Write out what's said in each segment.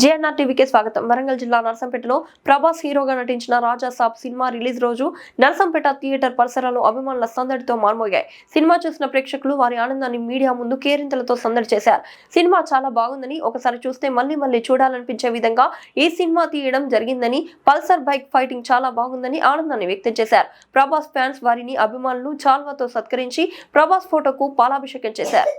JNR టీవీకి స్వాగతం. వరంగల్ జిల్లా నర్సంపేటలో ప్రభాస్ హీరోగా నటించిన రాజా సాబ్ సినిమా రిలీజ్ రోజు నర్సంపేట థియేటర్ పరిసరాలు అభిమానుల సందడితో మార్మోగాయి. సినిమా చూసిన ప్రేక్షకులు వారి ఆనందాన్ని మీడియా ముందు కేరింతలతో సందడి చేశారు. సినిమా చాలా బాగుందని, ఒకసారి చూస్తే మళ్ళీ చూడాలనిపించే విధంగా ఈ సినిమా తీయడం జరిగిందని, పల్సర్ బైక్ ఫైటింగ్ చాలా బాగుందని ఆనందాన్ని వ్యక్తం చేశారు. ప్రభాస్ ఫ్యాన్స్ వారిని అభిమానులు చాల్వాతో సత్కరించి ప్రభాస్ ఫోటోకు పాలాభిషేకం చేశారు.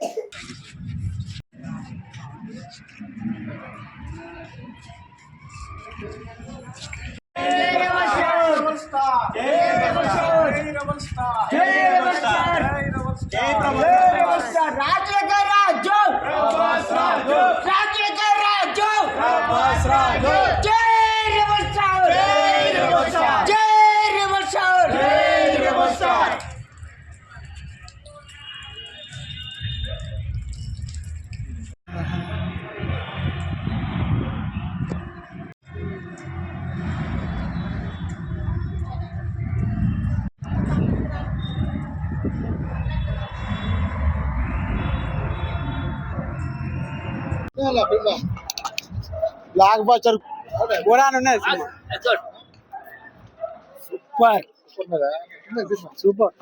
Blockbuster super super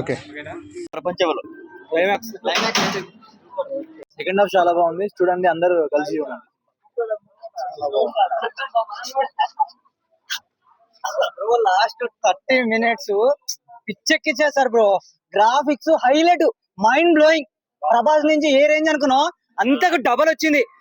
okay. ప్రపంచంలో సెకండ్ హాఫ్ చాలా బాగుంది, చూడండి అందరూ కలిసి చూడండి. లాస్ట్ 30 minutes పిచ్చెక్కిచ్చేసారు bro. Graphics highlight, mind blowing. Prabhas నుంచి ఏ రేంజ్ అనుకున్నావు అంతకు డబల్ వచ్చింది.